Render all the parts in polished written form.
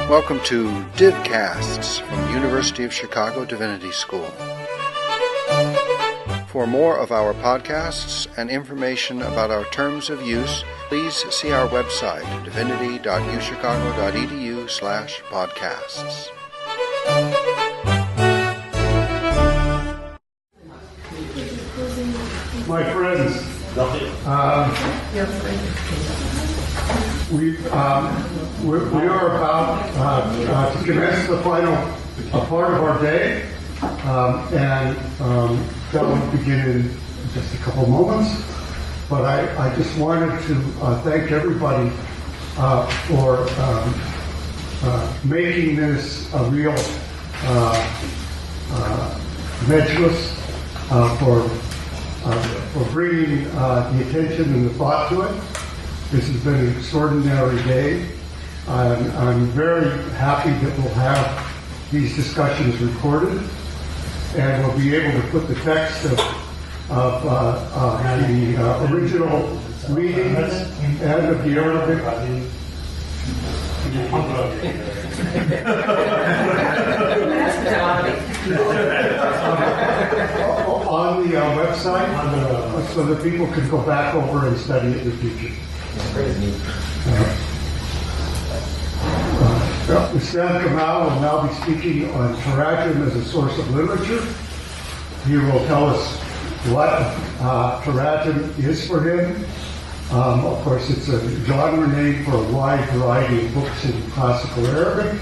Welcome to Divcasts from University of Chicago Divinity School. For more of our podcasts and information about our terms of use, please see our website, divinity.uchicago.edu/podcasts. My friends, we are about to commence the final part of our day, and that will begin in just a couple moments. But I just wanted to thank everybody for making this a real medjlis, for bringing the attention and the thought to it. This has been an extraordinary day. I'm very happy that we'll have these discussions recorded, and we'll be able to put the text of the original readings and of the Arabic on the website, so that people can go back over and study it in the future. Ustad Gamal will now be speaking on Tarajum as a source of literature. He will tell us what Tarajum is for him. Of course, it's a genre name for a wide variety of books in classical Arabic,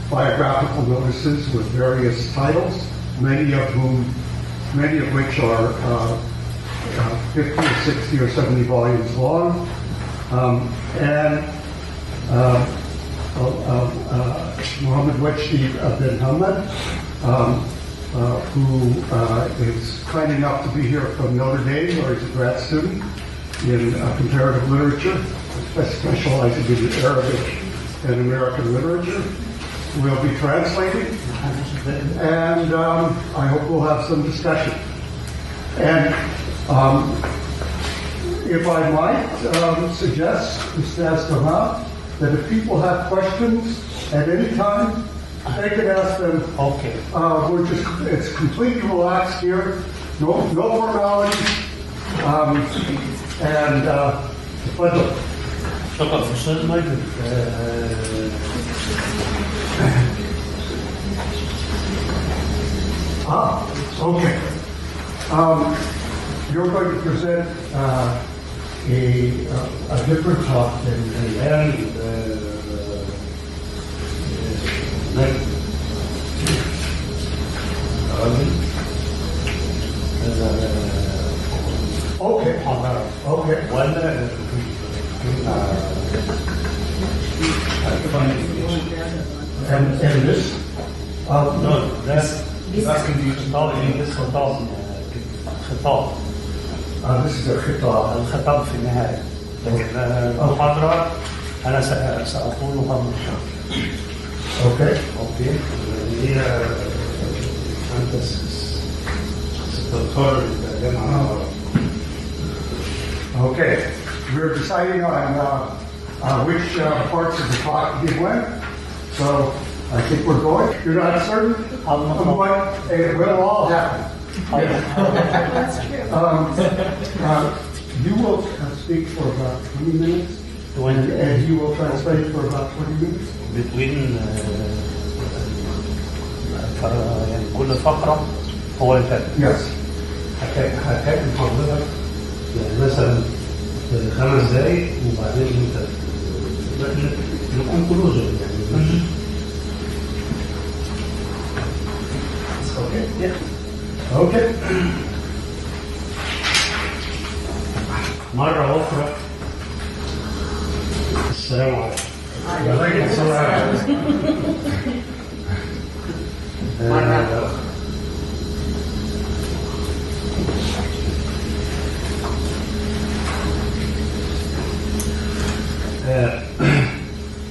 biographical notices with various titles, many of which are 50 or 60 or 70 volumes long, and Muhammad Wajdi bin Hamad, who is kind enough to be here from Notre Dame, where he's a grad student in comparative literature, specializing in Arabic and American literature. We'll be translating, and I hope we'll have some discussion. And if I might suggest, Ustaz Gamal, that if people have questions at any time, they can ask them. Okay. It's completely relaxed here, no formalities, and pleasure. Okay. You're going to present a different talk than Okay. And this? No, that's confusing. خطاب. This is a خطاب. الخطاب في النهاية. المحاضرة أنا سأقولها بالشرح. Okay. هي أنت ستذكر الجامعة. Okay. We're deciding on which parts of the talk to give when. So I think we're going. You're not certain of what it will all happen. That's true. You will speak for about 20 minutes, and you will translate for about 20 minutes. Between يعني كل فقرة هو الفرق. Yes. هتكلم حضرتك يعني مثلا 5 دقايق وبعدين انت نكون كلوزر يعني. Okay. Yeah. Okay. مرة أخرى السلام عليكم. وعليكم السلام.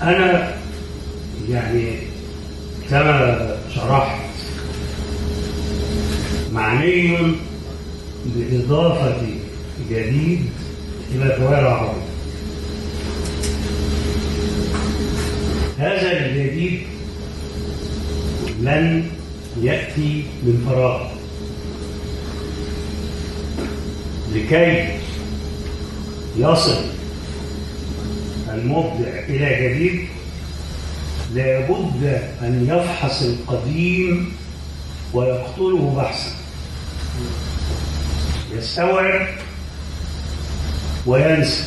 أنا يعني كما شرحت معني بإضافة جديد إلى الرواية العربية. لن يأتي من فراغ. لكي يصل المبدع إلى جديد لابد أن يفحص القديم ويقتله بحثا، يستوعب وينسى،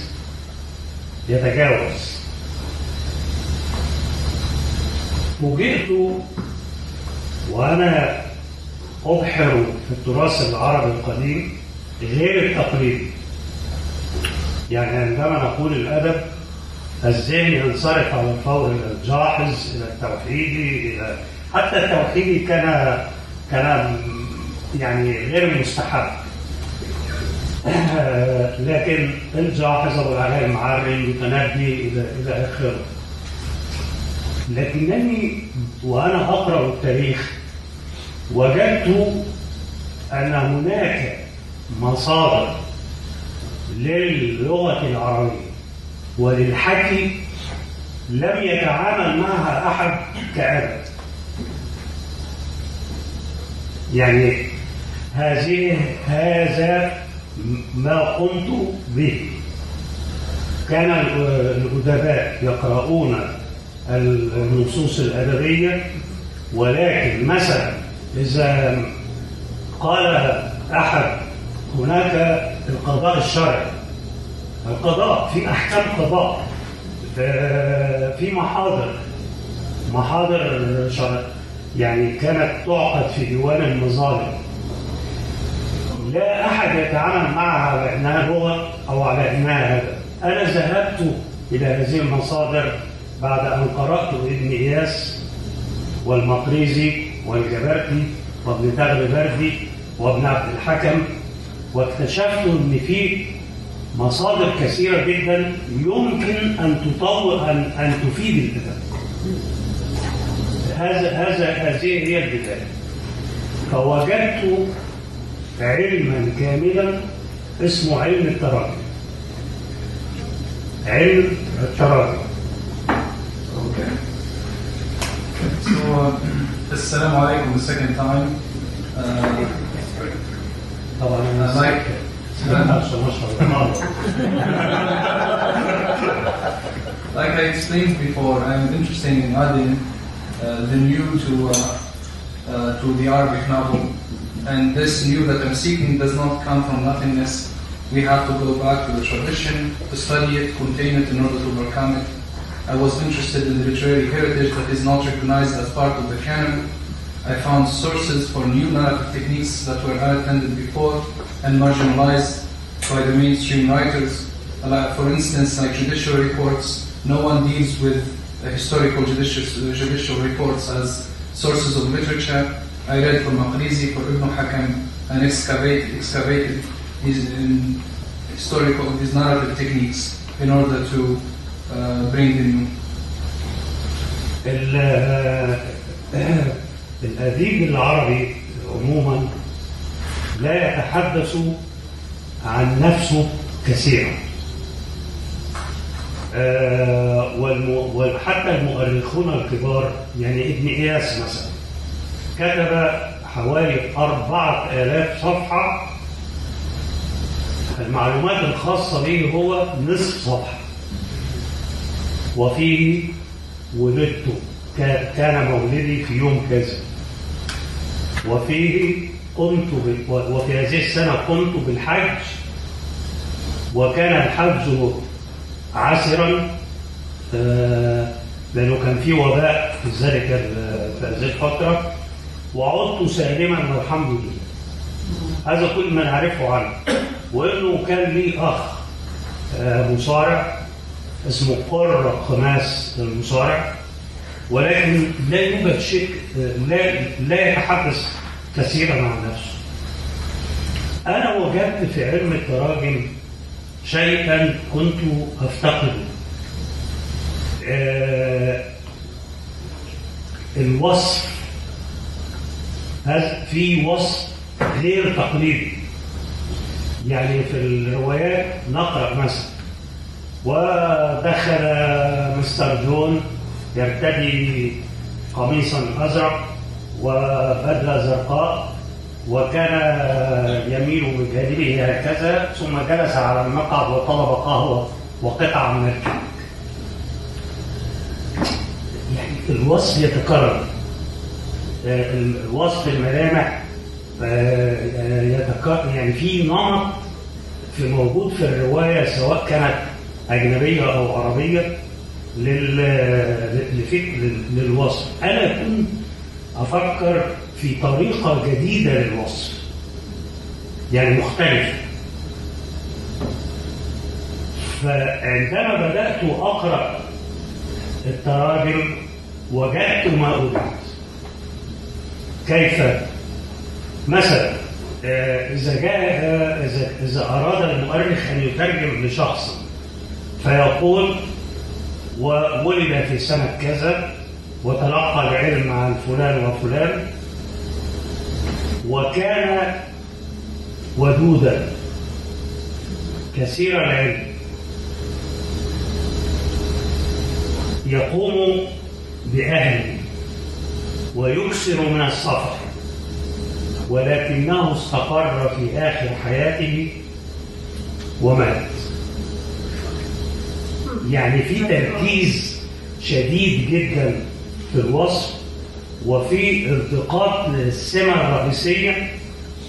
يتجاوز. فوجئت وأنا أبحر في التراث العربي القديم غير التقليدي. يعني عندما نقول الأدب الذهن ينصرف على الفور إلى الجاحظ، إلى التوحيدي، إلى حتى التوحيدي كان يعني غير مستحب. لكن الجاحظ أبو العلاء المعري المتنبي إلى آخره. لكنني وأنا أقرأ التاريخ وجدت أن هناك مصادر للغة العربية وللحكي لم يتعامل معها أحد كأدب. يعني هذا ما قمت به. كان الأدباء يقرؤون النصوص الأدبية، ولكن مثلا إذا قال أحد هناك القضاء الشرعي، القضاء في أحكام قضاء، في محاضر شرع يعني كانت تعقد في ديوان المظالم، لا أحد يتعامل معها على أنها لغة أو على أنها أدب. أنا ذهبت إلى هذه المصادر بعد أن قرأت ابن إياس والمقريزي والجبرتي وابن تغربردي وابن عبد الحكم، واكتشفت أن في مصادر كثيرة جدا يمكن أن تطور أن تفيد الأدب. هذه هي البداية. فوجدت علما كاملا اسمه علم التراجم. علم التراجم. So, Assalamu alaikum the second time. Like I explained before, I'm interested in adding the new to the Arabic novel, and this new that I'm seeking does not come from nothingness. We have to go back to the tradition to study it, contain it in order to overcome it. I was interested in the literary heritage that is not recognized as part of the canon. I found sources for new narrative techniques that were unattended before and marginalized by the mainstream writers. For instance, like judicial reports, no one deals with historical judicial reports as sources of literature. I read from Maqrizi, for Ibn Hakam, and excavated these narrative techniques in order to bring the new. الأديب العربي عموما لا يتحدث عن نفسه كثيرا، وحتى المؤرخون الكبار، يعني ابن إياس مثلا كتب حوالي 4000 صفحة، المعلومات الخاصة به هو نصف صفحة. وفيه ولدت، كان مولدي في يوم كذا، وفيه وفي هذه السنة قمت بالحج، وكان الحج عسرا لأنه كان في وباء في هذه الفترة، وعدت سالما والحمد لله. هذا كل ما نعرفه عنه. وإنه كان لي أخ مصارع اسمه قرة خماس المصارع، ولكن لا يوجد شيء، لا يتحدث كثيرا عن نفسه. أنا وجدت في علم التراجم شيئا كنت أفتقده، الوصف. هذا في وصف غير تقليدي. يعني في الروايات نقرأ مثلا ودخل مستر جون يرتدي قميصا أزرق وبدلة زرقاء، وكان يميل بجانبه هكذا، ثم جلس على المقعد وطلب قهوة وقطعة من الكيك. يعني الوصف يتكرر، الوصف الملامح يتكرر، يعني في نمط في موجود في الرواية سواء كانت أجنبية أو عربية للوصف. أنا كنت أفكر في طريقة جديدة للوصف، يعني مختلفة. فعندما بدأت أقرأ التراجم وجدت ما أريد. كيف؟ مثلا إذا أراد المؤرخ أن يترجم لشخص فيقول وولد في سنة كذا وتلقى العلم عن فلان وفلان وكان ودودا كثير العلم يقوم بأهله ويكثر من السفر، ولكنه استقر في آخر حياته ومات. يعني في تركيز شديد جدا في الوصف، وفي التقاط للسمة الرئيسية،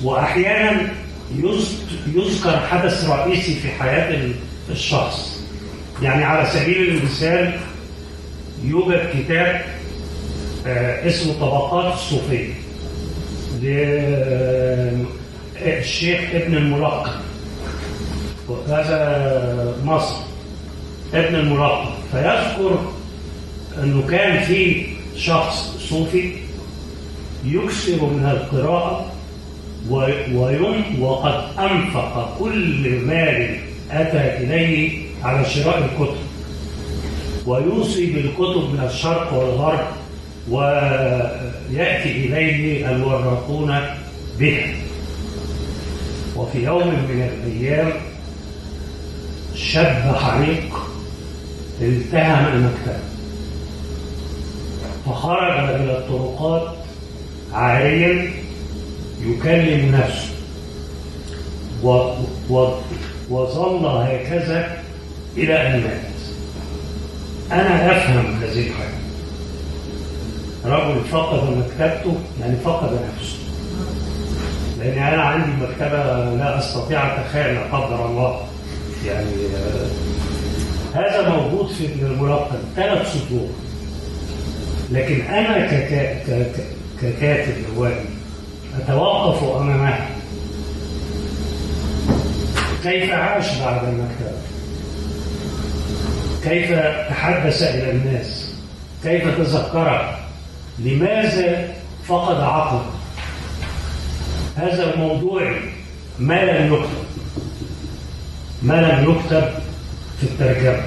وأحيانا يذكر حدث رئيسي في حياة الشخص. يعني على سبيل المثال يوجد كتاب اسمه طبقات الصوفية للشيخ ابن الملقن، هذا مصر، ابن الملقن، فيذكر أنه كان في شخص صوفي يكثر من القراءة وقد أنفق كل مال أتى إليه على شراء الكتب، ويوصي بالكتب من الشرق والغرب، ويأتي إليه الوراقون به. وفي يوم من الأيام شاب حريق التهم المكتبة، فخرج إلى الطرقات عاريا يكلم نفسه، وظل هكذا إلى أن مات. أنا أفهم هذه الحاجة. رجل فقد مكتبته، يعني فقد نفسه. لأن أنا عندي مكتبة لا أستطيع أتخيل، لا قدر الله. يعني هذا موجود في ابن الملقن 3 سطور، لكن أنا ككاتب روائي أتوقف أمامها. كيف عاش بعد المكتبة؟ كيف تحدث إلى الناس؟ كيف تذكرها؟ لماذا فقد عقله؟ هذا الموضوع ما لم يكتب في الترجمة.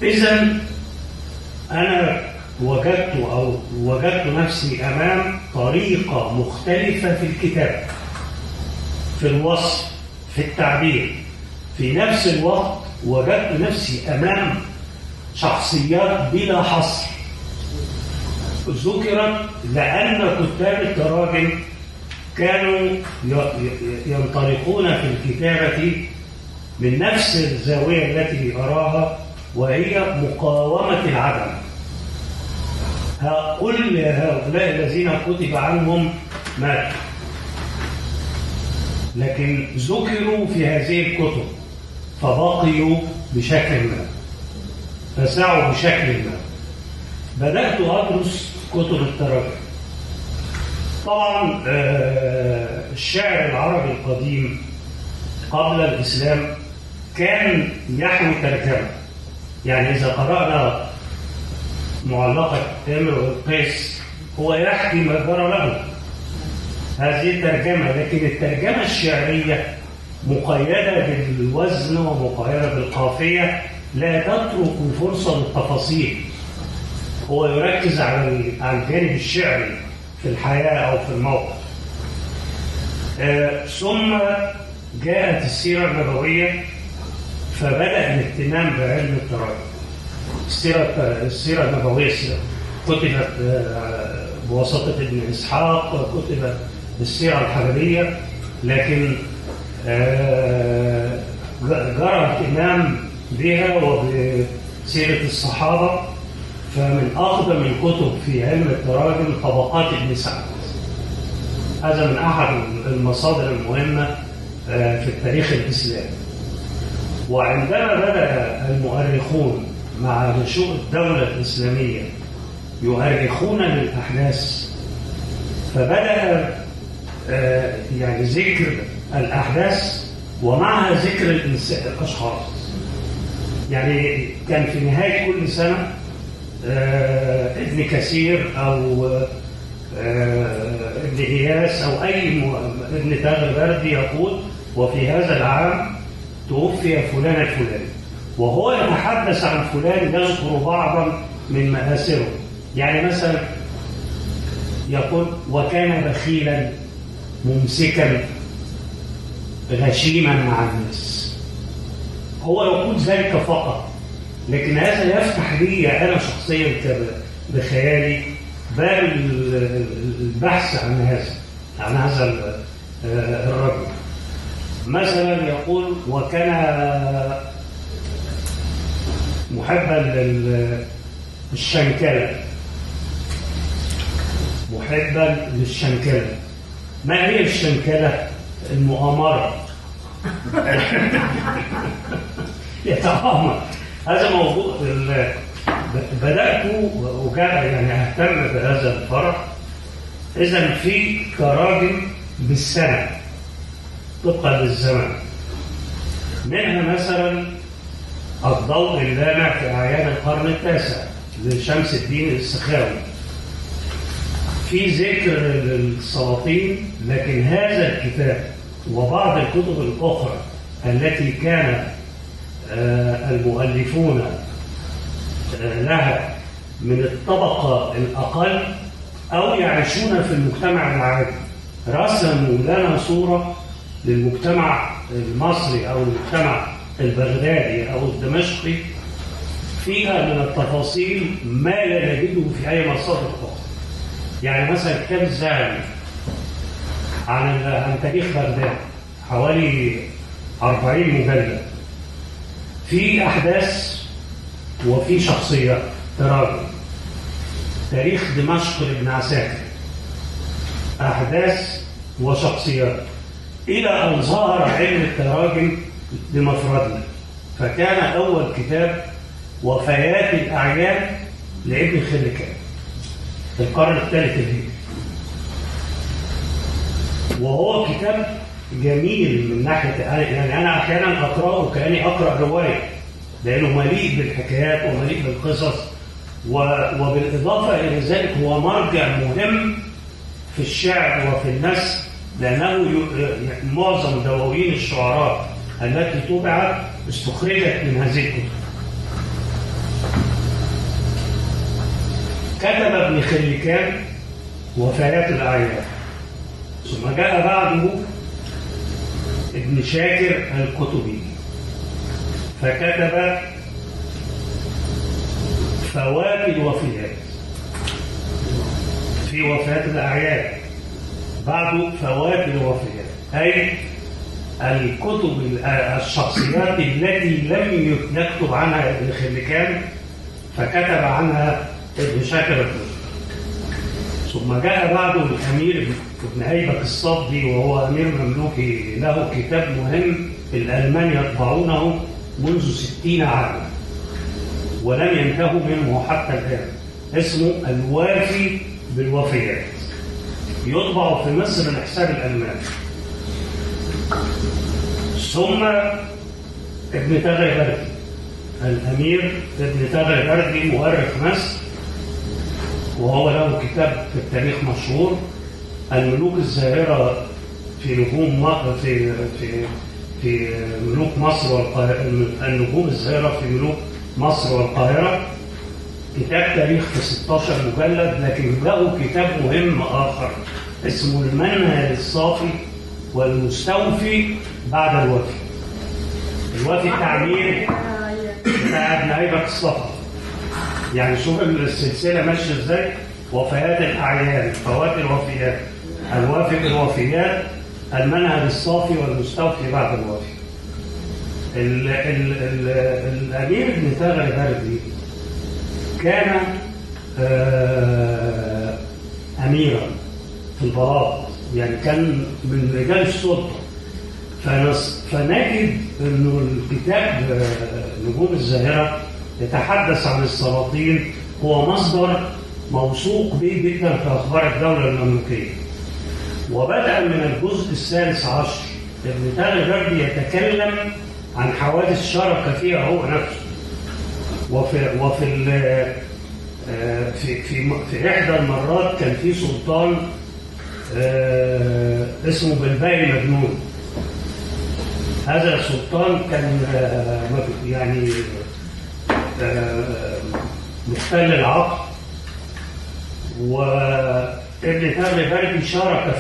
إذن أنا وجدت نفسي أمام طريقة مختلفة في الكتاب، في الوصف، في التعبير. في نفس الوقت وجدت نفسي أمام شخصيات بلا حصر ذكرت، لأن كتاب التراجم كانوا ينطلقون في الكتابة من نفس الزاوية التي أراها، وهي مقاومة العدم. كل هؤلاء الذين كتب عنهم ماتوا، لكن ذكروا في هذه الكتب فبقيوا بشكل ما، فسعوا بشكل ما. بدأت أدرس كتب التراجم. طبعا الشعر العربي القديم قبل الإسلام كان يحوي ترجمة. يعني إذا قرأنا معلقة امرؤ القيس هو يحكي ما جرى له، هذه ترجمة. لكن الترجمة الشعرية مقيدة بالوزن ومقيدة بالقافية، لا تترك فرصة للتفاصيل. هو يركز على الجانب الشعري في الحياة أو في الموقف. ثم جاءت السيرة النبوية، فبدأ الاهتمام بعلم التراجم. السيرة النبوية كتبت بواسطة ابن إسحاق، كتب بالسيرة الحجرية، لكن جرى اهتمام بها وبسيرة الصحابة. فمن أقدم الكتب في علم التراجم طبقات ابن سعد. هذا من أحد المصادر المهمة في التاريخ الإسلامي. وعندما بدأ المؤرخون مع نشوء الدولة الإسلامية يؤرخون للأحداث، فبدأ يعني ذكر الأحداث ومعها ذكر الأشخاص. يعني كان في نهاية كل سنة ابن كثير أو ابن إياس أو ابن تغربردي يقول وفي هذا العام توفي فلان الفلاني، وهو يتحدث عن فلان يذكر بعضا من مآثره. يعني مثلا يقول وكان بخيلا ممسكا غشيما مع الناس. هو يقول ذلك فقط، لكن هذا يفتح لي أنا شخصيا بخيالي باب البحث عن هذا الرجل. مثلا يقول وكان محبا للشنكلة، محبا للشنكلة. ما هي الشنكلة؟ المؤامرة. يتآمر. هذا موضوع بدأت يعني أهتم بهذا الفرع. إذن في تراجم بالسنة طبقا للزمن، منها مثلا الضوء اللامع في أعياد القرن التاسع لشمس الدين السخاوي، في ذكر للسلاطين. لكن هذا الكتاب وبعض الكتب الأخرى التي كان المؤلفون لها من الطبقة الأقل أو يعيشون في المجتمع العادي، رسموا لنا صورة للمجتمع المصري أو المجتمع البغدادي أو الدمشقي فيها من التفاصيل ما لا نجده في أي مصادر أخرى. يعني مثلا كتاب الذهبي عن تاريخ بغداد حوالي 40 مجلد، في أحداث وفي شخصيات تراجم. تاريخ دمشق لابن عساكر، أحداث وشخصيات، إلى أن ظهر علم التراجم بمفرده. فكان أول كتاب وفيات الأعيان لابن خلكان في القرن الثالث الهجري، وهو كتاب جميل من ناحية يعني أنا أحيانا أقرأه كأني أقرأ رواية، لأنه مليء بالحكايات ومليء بالقصص، وبالإضافة إلى ذلك هو مرجع مهم في الشعر وفي النثر، لأنه معظم دواوين الشعراء التي طبعت استخرجت من هذه الكتب. كتب ابن خلكان وفيات الأعيان، ثم جاء بعده ابن شاكر الكتبي فكتب فوات الوفيات في وفيات الأعيان، بعده فوات الوفيات، أي الكتب الشخصيات التي لم يكتب عنها ابن خلكان فكتب عنها ابن شاكر الكتبي. ثم جاء بعده الأمير ابن أيبك الصبدي، وهو أمير مملوكي له كتاب مهم الألمان يطبعونه منذ 60 عاما ولم ينتهوا منه حتى الآن، اسمه الوافي بالوفيات، يطبع في مصر لحساب الألمان. ثم ابن تغربردي، الأمير ابن تغربردي مؤرخ مصر، وهو له كتاب في التاريخ مشهور الملوك الزاهرة في نجوم في ملوك مصر والقاهرة، النجوم الزاهرة في ملوك مصر والقاهرة، كتاب تاريخ في 16 مجلد. لكن له كتاب مهم آخر اسمه المنهل الصافي والمستوفي بعد الوفي. الوفي التعمير بتاع ابن أيبك الصفي. يعني شوف السلسلة ماشية ازاي. وفيات الأعيان، فوات الوفيات، الوافق الوفيات، المنهج الصافي والمستوفي بعد الوفي. الأمير ابن تغلبردي كان أميرا في البلاط، يعني كان من رجال السلطة. فنجد أنه الكتاب نجوم الزاهرة يتحدث عن السلاطين، هو مصدر موثوق به جدا في أخبار الدولة المملوكية. وبدءا من الجزء الثالث عشر ابن تغلبردي يتكلم عن حوادث شارك فيها هو نفسه. في إحدى المرات كان في سلطان اسمه بالباقي مجنون. هذا السلطان كان يعني مختل العقل، وابن تغلبردي شارك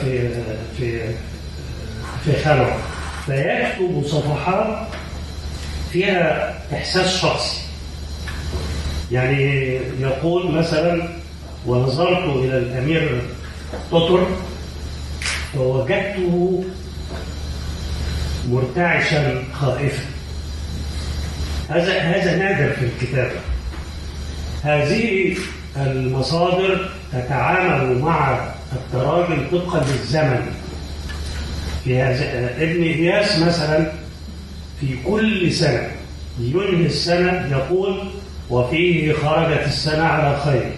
في خلعه، فيكتب صفحات فيها إحساس شخصي. يعني يقول مثلا: ونظرت إلى الأمير تطر فوجدته مرتعشا خائفا. هذا نادر في الكتابة. هذه المصادر تتعامل مع التراجم طبقا للزمن. في ابن إياس مثلا في كل سنة ينهي السنة يقول: وفيه خرجت السنة على خير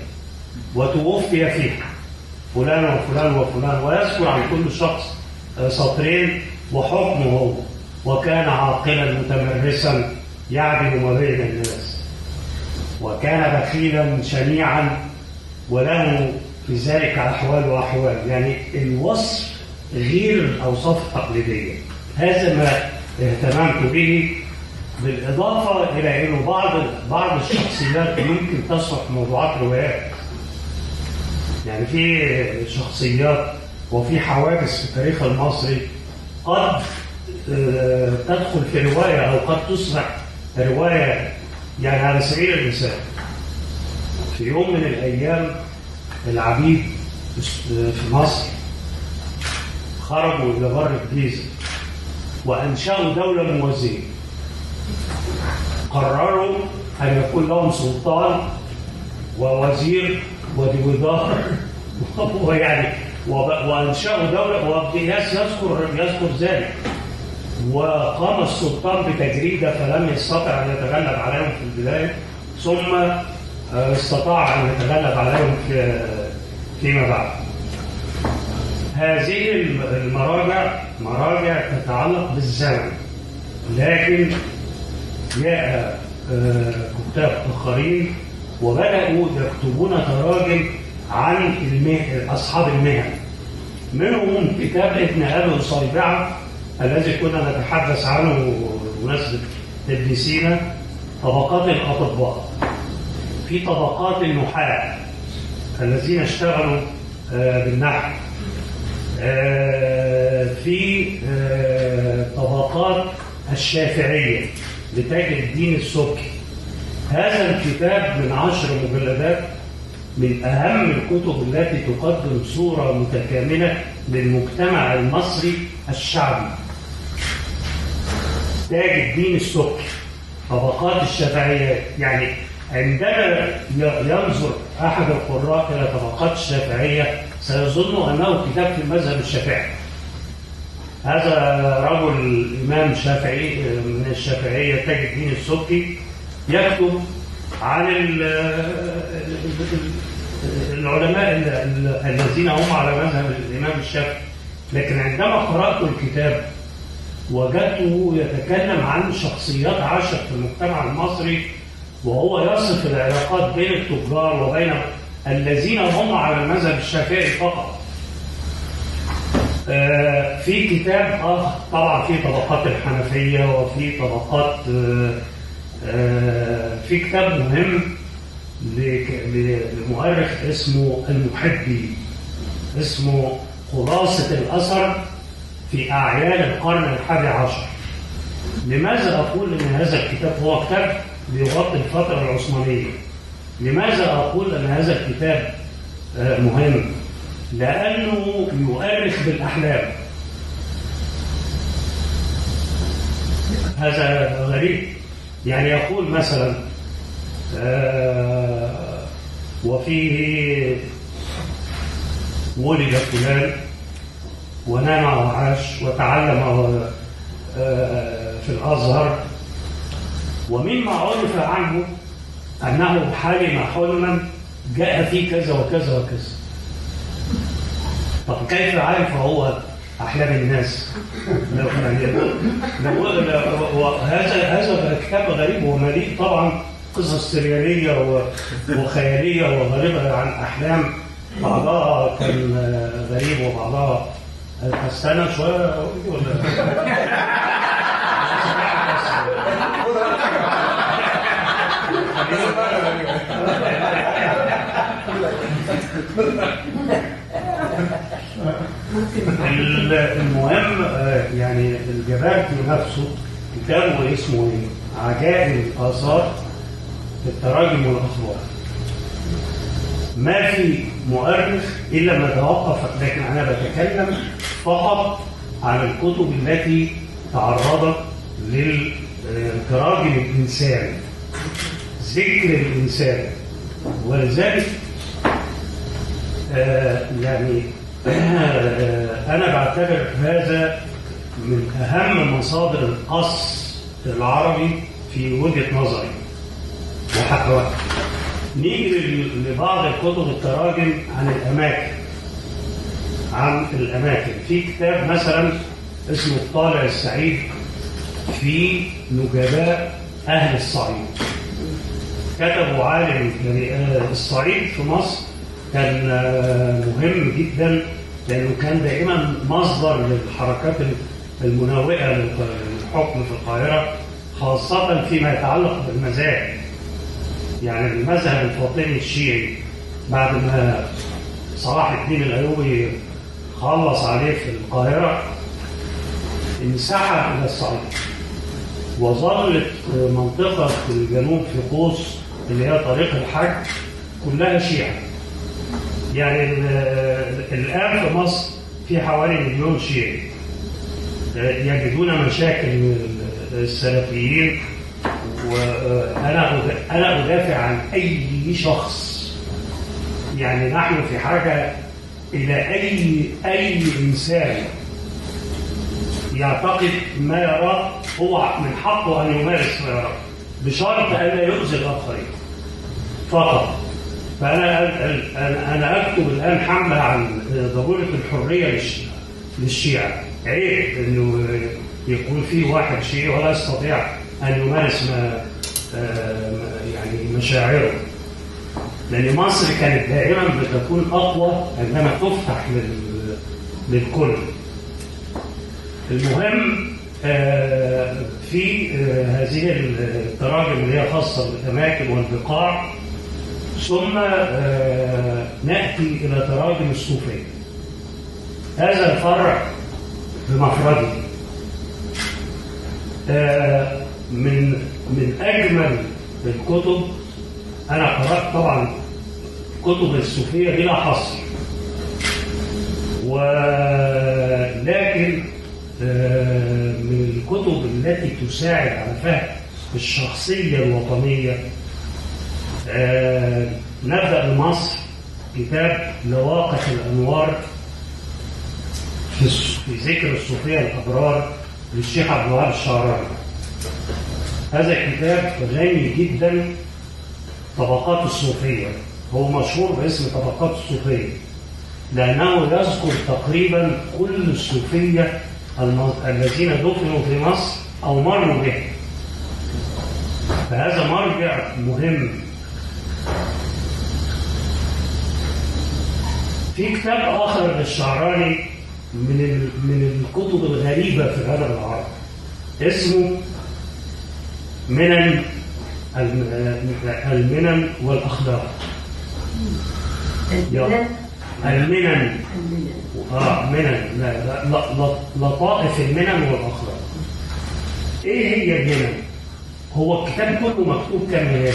وتوفي فيها فلان وفلان وفلان، ويذكر عن كل شخص سطرين وحكمه هو، وكان عاقلا متمرسا يعدل ما بين الناس، وكان بخيلا شنيعا وله في ذلك أحوال وأحوال. يعني الوصف غير الأوصاف التقليدية. هذا ما اهتممت به، بالإضافة إلى أنه بعض الشخصيات يمكن تصلح موضوعات روايات. يعني في شخصيات وفي حوادث في التاريخ المصري قد تدخل في رواية أو قد تصبح رواية. يعني على سبيل المثال، في يوم من الأيام العبيد في مصر خرجوا إلى بر الجيزة وأنشأوا دولة موازية. قرروا أن يكون لهم سلطان ووزير وديودار ويعني وأنشأوا دولة، وابن إياس يذكر ذلك. وقام السلطان بتجريدة فلم يستطع أن يتغلب عليهم في البداية، ثم استطاع أن يتغلب عليهم فيما بعد. هذه مراجع تتعلق بالزمن، لكن جاء كتاب آخرين وبدأوا يكتبون تراجم عن أصحاب المهن. منهم كتاب ابن أبي صيبعة الذي كنا نتحدث عنه بمناسبة ابن سينا، طبقات الأطباء. في طبقات النحاة الذين اشتغلوا بالنحو، في طبقات الشافعية لتاج الدين السبكي. هذا الكتاب من 10 مجلدات، من أهم الكتب التي تقدم صورة متكاملة للمجتمع المصري الشعبي. تاج الدين السبكي، طبقات الشافعيات. يعني عندما ينظر أحد القراء إلى طبقات الشافعية سيظن أنه كتاب في المذهب الشافعي. هذا رجل إمام شافعي من الشافعية تاج الدين السبكي يكتب عن العلماء الذين هم على مذهب الإمام الشافعي. لكن عندما قرأت الكتاب وجدته يتكلم عن شخصيات عاشت في المجتمع المصري، وهو يصف العلاقات بين التجار وبين الذين هم على المذهب الشافعي فقط. في كتاب آخر طبعا في طبقات الحنفية، وفي طبقات في كتاب مهم لمؤرخ اسمه المحبي، اسمه خلاصة الأثر في أعيان القرن ال11. لماذا أقول أن هذا الكتاب هو كتاب بيغطي الفترة العثمانية؟ لماذا أقول أن هذا الكتاب مهم؟ لأنه يؤرخ بالأحلام. هذا غريب. يعني يقول مثلا وفيه ولد فلان ونام وعاش وتعلم في الأزهر، ومما عرف عنه أنه حلم حلما جاء فيه كذا وكذا وكذا. طب كيف عرف هو أحلام الناس؟ هذا كتاب غريب ومليء طبعا قصص سريالية وخيالية وغالبا عن أحلام، بعضها كان غريب وبعضها استنى شوية ولا المهم يعني الجبابتي نفسه كتابه اسمه عجائب الآثار في التراجم والأخبار. ما في مؤرخ إلا ما توقف، لكن أنا بتكلم فقط عن الكتب التي تعرضت للتراجم الإنسان، ذكر الإنسان. ولذلك يعني أنا بعتبر هذا من أهم مصادر القص العربي في وجهة نظري. وحتى نيجي لبعض الكتب التراجم عن الأماكن. في كتاب مثلا اسمه الطالع السعيد في نجباء أهل الصعيد، كتبه عالم. يعني الصعيد في مصر كان مهم جدا، لأنه كان دائما مصدر للحركات المناوئة للحكم في القاهرة، خاصة فيما يتعلق بالمذاهب. يعني المذهب الفاطمي الشيعي بعد ما صلاح الدين الأيوبي خلص عليه في القاهرة انسحب إلى الصعيد، وظلت منطقة في الجنوب في قوس اللي هي طريق الحج كلها شيعة. يعني الآن في مصر في حوالي 1,000,000 شيعي يجدون مشاكل السلفيين. وأنا أدافع عن أي شخص. يعني نحن في حاجة إلى أي إنسان يعتقد ما يراه هو من حقه أن يمارس ما يراه، بشرط ألا يؤذي الآخرين فقط. فأنا أكتب الآن حملة عن ضرورة الحرية للشيعة. عيب إنه يكون فيه واحد شيعي ولا يستطيع أن يمارس يعني مشاعره، لأن مصر كانت دائما بتكون أقوى عندما تفتح للكل. المهم في هذه التراجم اللي هي خاصة بالأماكن والبقاع، ثم نأتي إلى تراجم الصوفية. هذا الفرع بمفرده من أجمل الكتب. أنا قرأت طبعا كتب الصوفية بلا حصر، ولكن من الكتب التي تساعد على فهم الشخصية الوطنية نبدأ بمصر كتاب لواقح الأنوار في ذكر الصوفية الأبرار للشيخ عبد الوهاب الشعراني. هذا الكتاب غني جدا طبقات الصوفية، هو مشهور باسم طبقات الصوفية لأنه يذكر تقريبا كل الصوفية الذين دفنوا في مصر أو مروا به. فهذا مرجع مهم. في كتاب آخر للشعراني من الكتب الغريبة في الأدب العربي اسمه المنن والأخلاق. المنن منن لطائف المنن والأخلاق. إيه هي المنن؟ هو الكتاب كله مكتوب كم منن؟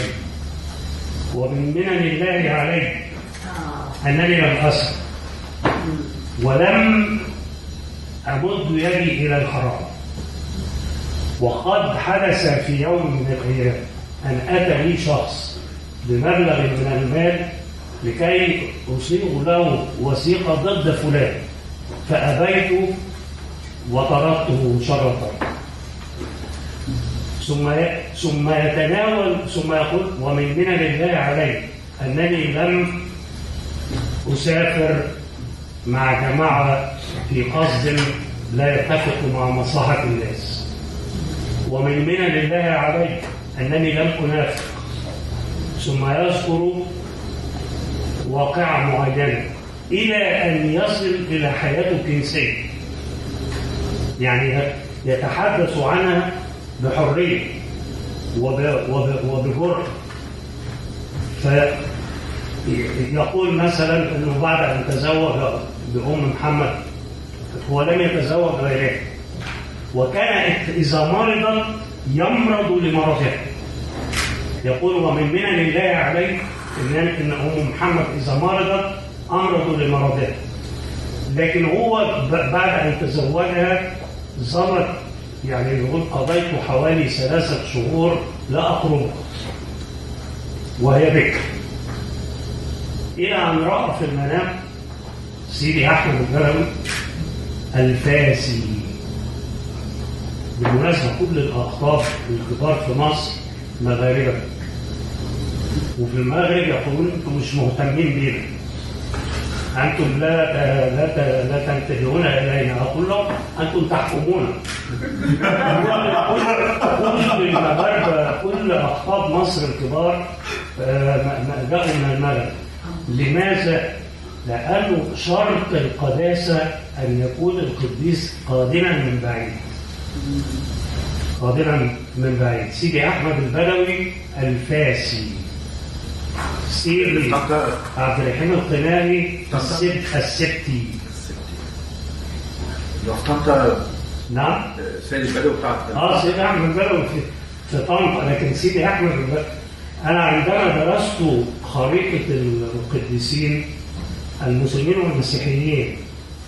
ومن منن الله عليه أنني لم أسر ولم أمد يدي إلى الحرام، وقد حدث في يوم من الأيام أن أتى لي شخص بمبلغ من المال لكي أصيغ له وثيقة ضد فلان، فأبيت وطردته شرطا. ثم يتناول ثم يقول: ومن منن الله علي أنني لم أسافر مع جماعة في قصد لا يتفق مع مصلحة الناس، ومن منن الله علي أنني لم أنافق. ثم يذكر واقعة معينة إلى أن يصل إلى حياته الجنسية، يعني يتحدث عنها بحرية وبجرأة. فيقول مثلا أنه بعد أن تزوج بأم محمد هو لم يتزوج غيرها، وكان إذا مرض يمرض لمرضها. يقول: ومن منن الله علي إن أم محمد إذا مرضت أمرض لمرضها. لكن هو بعد أن تزوجها ظلت، يعني يقول: قضيت حوالي 3 شهور لا أقربها وهي بكر، إلى أن رأى في المنام سيدي أحمد البدوي الفاسي. بالمناسبة كل الأخطاب الكبار في مصر مغاربة، وفي المغرب يقولون: أنتم مش مهتمين بينا، أنتم لا تنتبهون إلينا. أقول لهم: أنتم تحكمون. كل المغاربة كل أخطاب مصر الكبار جاءوا من المغرب. لماذا؟ لأنه شرط القداسة أن يكون القديس قادما من بعيد. قادما من بعيد. سيدي أحمد البدوي الفاسي، سيدي عبد الرحيم القناعي السبتي. نعم. سيدي البدوي بتاعت سيدي أحمد البدوي في طنطا، لكن سيدي أحمد البدوي أنا عندما درست خريطة القديسين المسلمين والمسيحيين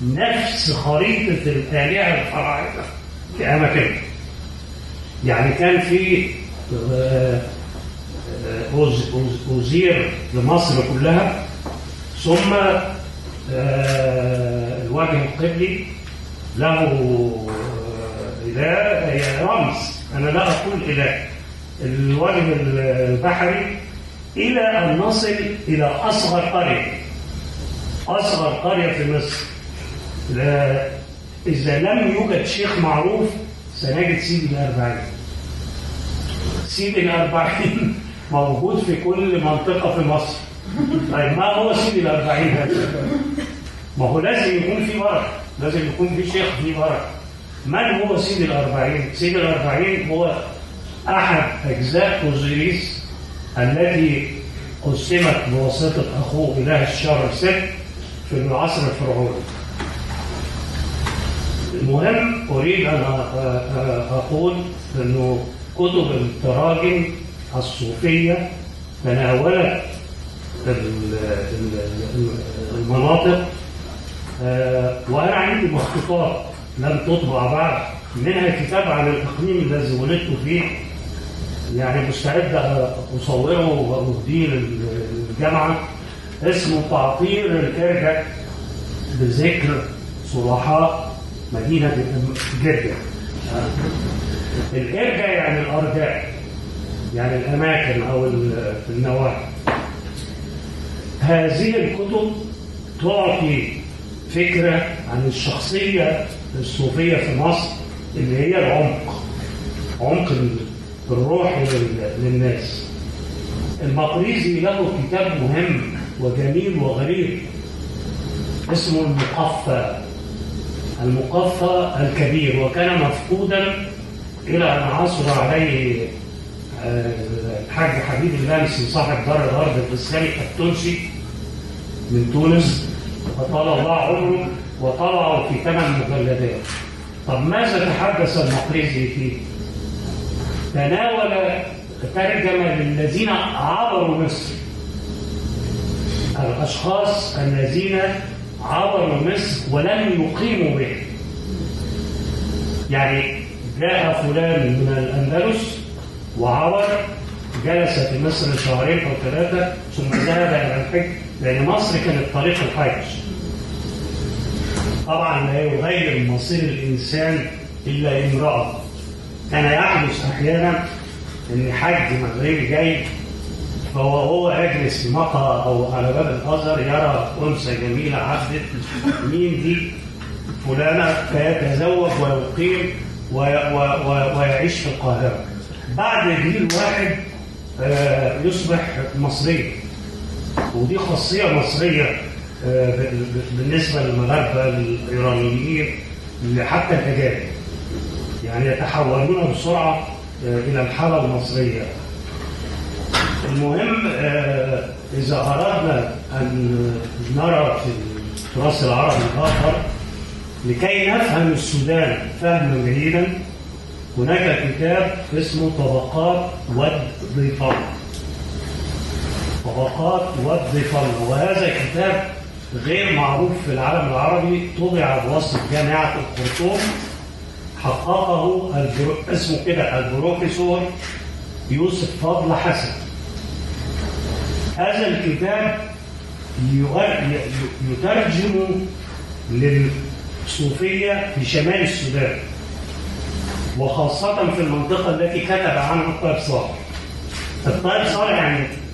نفس خريطة الآلهة الفراعنة في أماكن، يعني كان في أوزير لمصر كلها، ثم الوجه القبلي له إله رمز، أنا لا أقول إله، الوجه البحري، إلى أن نصل إلى أصغر قرية في مصر. إذا لم يوجد شيخ معروف سنجد سيدي الأربعين. سيدي الأربعين موجود في كل منطقة في مصر. طيب ما هو سيدي الأربعين هذا؟ ما هو لازم يكون في بركة، لازم يكون في شيخ في بركة. من هو سيدي الأربعين؟ سيدي الأربعين هو أحد أجزاء أوزيريس التي قسمت بواسطة أخوه إله الشر ست في العصر الفرعوني. المهم أريد أن أقول أنه كتب التراجم الصوفية تناولت المناطق، وأنا عندي مخطوطات لم تطبع بعد، منها كتاب عن الإقليم الذي ولدت فيه، يعني مستعد أصوره وأهديه للجامعة، اسمه تعطير الإرجاء بذكر صلحاء مدينة جدة. الإرجاء يعني الأرجاء، يعني الأماكن أو النواحي. هذه الكتب تعطي فكرة عن الشخصية الصوفية في مصر اللي هي عمق الروح للناس. المقريزي له كتاب مهم وجميل وغريب اسمه المقفى الكبير، وكان مفقودا إلى أن عثر عليه الحاج حبيب اللامسي صاحب دار الأرض الإسلامي التونسي من تونس، فطال الله عمره وطلعوا في 8 مجلدات. طب ماذا تحدث المقريزي فيه؟ ترجم للذين عبروا مصر الأشخاص الذين عبروا مصر ولم يقيموا بها. يعني جاء فلان من الأندلس وعبر، جلس في مصر شهرين أو 3 ثم ذهب إلى الحج، لأن مصر كانت طريق الحج. طبعا لا يغير مصير الإنسان إلا امرأة. كان يحدث أحيانا إن حج مغربي جاي فهو يجلس في مقهى أو على باب الأزهر يرى أنثى جميلة عبدت، مين دي؟ فلانة، فيتزوج ويقيم ويعيش في القاهرة. بعد جيل واحد يصبح مصري، ودي خاصية مصرية بالنسبة للمغاربة الإيرانيين حتى الأجانب، يعني يتحولون بسرعة إلى الحالة المصرية. المهم إذا أردنا أن نرى في التراث العربي الآخر لكي نفهم السودان فهما جيدا، هناك كتاب اسمه طبقات والضفر. طبقات والضفر، وهذا كتاب غير معروف في العالم العربي، طبع بواسطة جامعة الخرطوم، حققه اسمه كده البروفيسور يوسف فضل حسن. هذا الكتاب يترجم للصوفية في شمال السودان، وخاصة في المنطقة التي كتب عنها الطيب صالح. الطيب صالح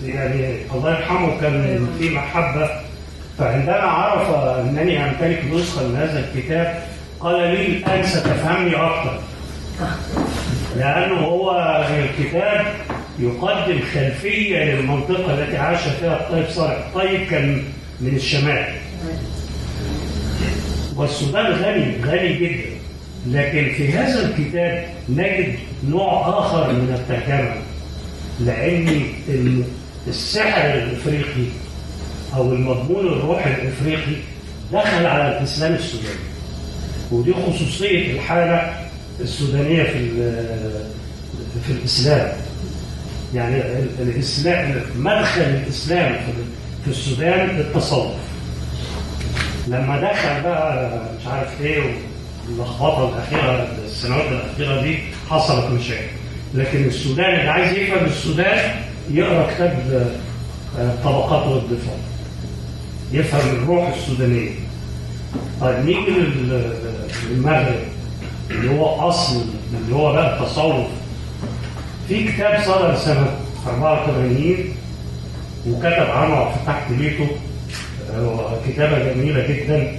يعني الله يرحمه كان في محبة، فعندما عرف أنني أمتلك نسخة من هذا الكتاب قال لي الآن ستفهمني أكثر، لأنه هو الكتاب يقدم خلفية للمنطقة التي عاش فيها الطيب صالح. الطيب كان من الشمال، والسودان غني جدا، لكن في هذا الكتاب نجد نوع آخر من الترجمة، لأن السحر الإفريقي أو المضمون الروحي الإفريقي دخل على الإسلام السوداني، ودي خصوصية الحالة السودانية في الإسلام. يعني الإسلام، مدخل الإسلام في السودان التصوف. لما دخل بقى مش عارف ايه واللخبطه الاخيره السنوات الاخيره دي حصلت مشاكل، لكن السودان اللي عايز يفهم السودان يقرا كتاب طبقات والضفر، يفهم الروح السودانيه. طيب نيجي للمغرب اللي هو اصل، اللي هو بقى التصوف. في كتاب صدر سنه 84 وكتب عنه عبد الفتاح كليته كتابة جميلة جدا،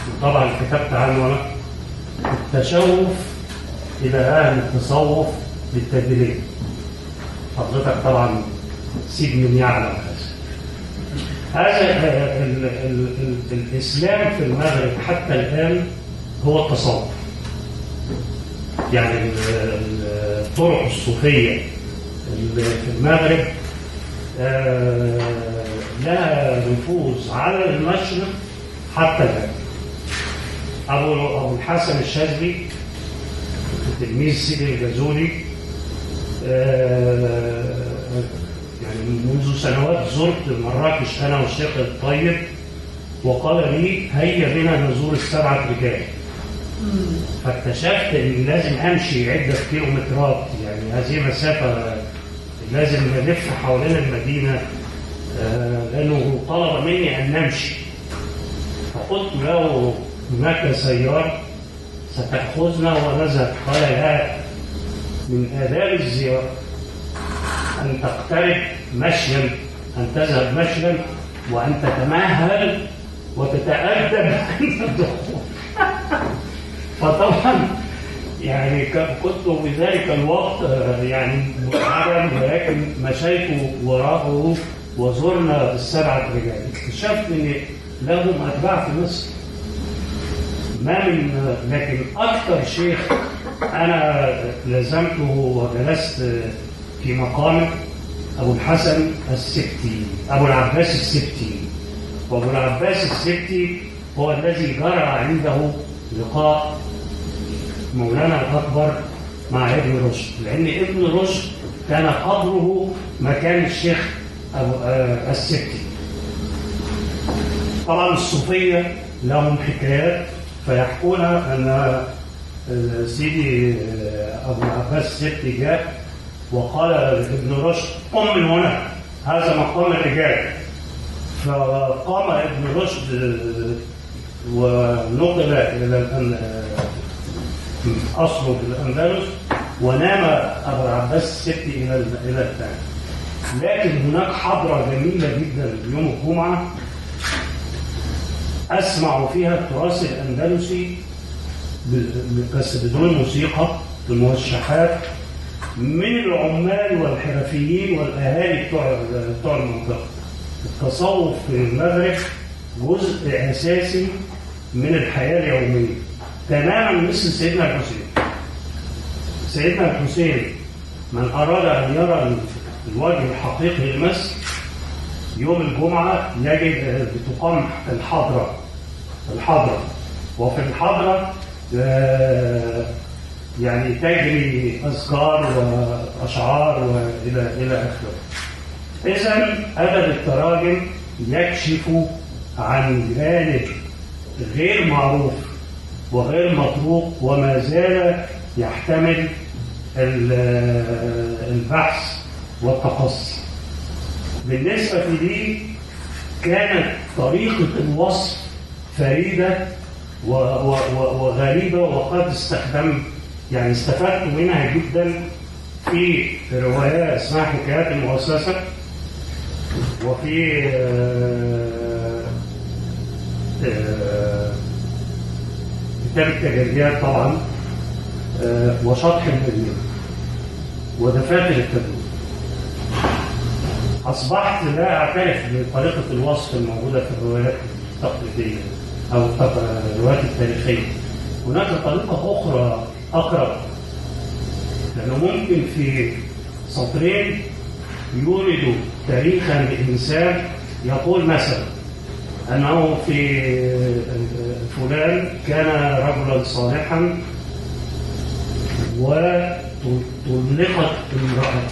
وطبعا كتبت عنه التشوف إلى أهل التصوف بالتدريج. حضرتك طبعا سيد من يعلم هذا. الإسلام في المغرب حتى الآن هو التصوف، يعني الطرق الصوفية في المغرب لها نفوذ على المشرق حتى الآن. أبو الحسن الشاذلي تلميذ سيدي الجازولي، يعني منذ سنوات زرت مراكش أنا والشيخ الطيب، وقال لي هيا بنا نزور ال7 رجال. فاكتشفت أني لازم أمشي عدة كيلومترات، يعني هذه مسافة لازم نلف حوالين المدينة، لأنه طلب مني أن نمشي. فقلت له هناك سيارة ستأخذنا ونذهب. قال لا، من آداب الزيارة أن تقترب مشيا، أن تذهب مشيا، وأن تتمهل وتتأدب عند الدخول. فطبعا يعني كنت في ذلك الوقت يعني متعبا، ولكن مشيت وراءه وزرنا ال7 رجال. اكتشفت ان لهم اتباع في مصر، ما من، لكن اكثر شيخ انا لزمته وجلست في مقامه ابو الحسن السبتي، ابو العباس السبتي. وابو العباس السبتي هو الذي جرى عنده لقاء مولانا الأكبر مع ابن رشد، لأن ابن رشد كان قبره مكان الشيخ السبتي. طبعا الصوفية لهم حكايات فيحكون أن سيدي أبو العباس السبتي جاء وقال ابن رشد قم من هنا، هذا مقام الرجال. فقام ابن رشد ونقل إلى أصله في الأندلس، ونام أبو العباس السبتي إلى الثاني. لكن هناك حضرة جميلة جدا يوم الجمعة أسمع فيها التراث الأندلسي بس بدون موسيقى، بالموشحات من العمال والحرفيين والأهالي بتوع المنطقة. التصوف في المغرب جزء أساسي من الحياة اليومية تماما مثل سيدنا الحسين. سيدنا الحسين من أراد أن يرى الوجه الحقيقي لمصر يوم الجمعة يجب بتقام الحضرة، وفي الحضرة يعني تجري أذكار وأشعار وإلى آخره. إذن أدب التراجم يكشف عن جانب غير معروف وغير مطروق وما زال يحتمل البحث والتقصي. بالنسبة لي كانت طريقة الوصف فريدة وغريبة، وقد استفدت منها جدا في رواية اسمها حكايات المؤسسة، وفي كتاب التجريات طبعا، وشطح المدينة ودفاتر التدوين. أصبحت لا أعترف بطريقة الوصف الموجودة في الروايات التقليدية أو الروايات التاريخية. هناك طريقة أخرى أقرب، لأنه ممكن في سطرين يورد تاريخا لإنسان، يقول مثلا أنه في فلان كان رجلا صالحا وطلقت امرأة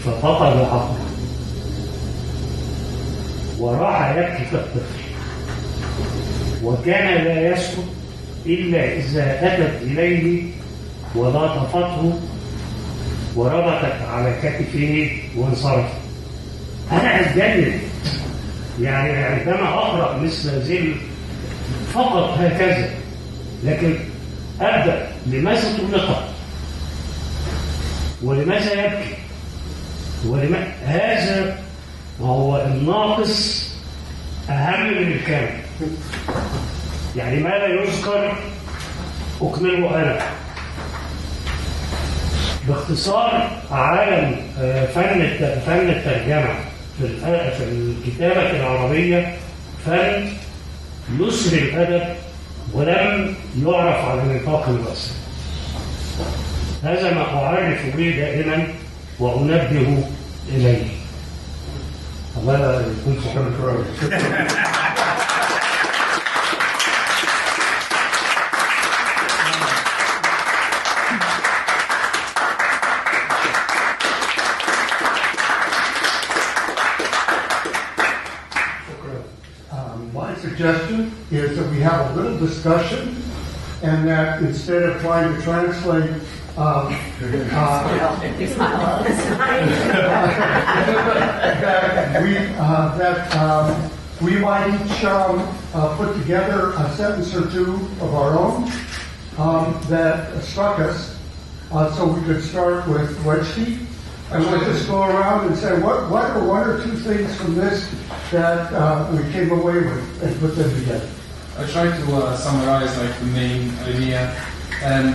ففقد عقله وراح يبكي كالطفل، وكان لا يسكت إلا إذا أتت إليه ولاطفته وربطت على كتفه وانصرفت. أنا أتجنن يعني عندما أقرأ مثل ذلك فقط هكذا، لكن أبدأ لماذا طلقت ولماذا يبكي هذا وهو الناقص أهم من الكامل. يعني ما لا يذكر أكمله أنا. باختصار عالم فن الترجمة في الكتابة العربية فن يسري الأدب ولم يعرف على نطاق الواسع. هذا ما أعرف به دائما وأنبه إليه. الله يكون في حول. My suggestion is that we have a little discussion, and that instead of trying to translate we might each put together a sentence or two of our own that struck us, so we could start with Wedgety, and we'll just go around and say what are one or two things from this that we came away with and put them together. I tried to summarize like the main idea, and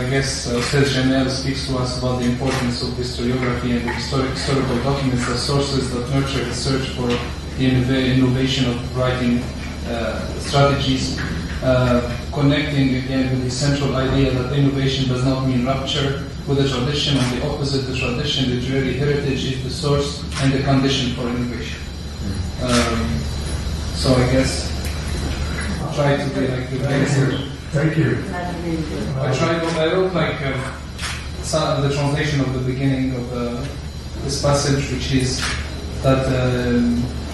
I guess Ustad Jamel speaks to us about the importance of historiography and the historical documents as sources that nurture the search for the innovation of writing strategies, connecting again with the central idea that innovation does not mean rupture with the tradition, and the opposite, the tradition, the literary heritage is the source and the condition for innovation. So I guess I'll try to be like the basic. Thank you. I wrote like the translation of the beginning of this passage, which is that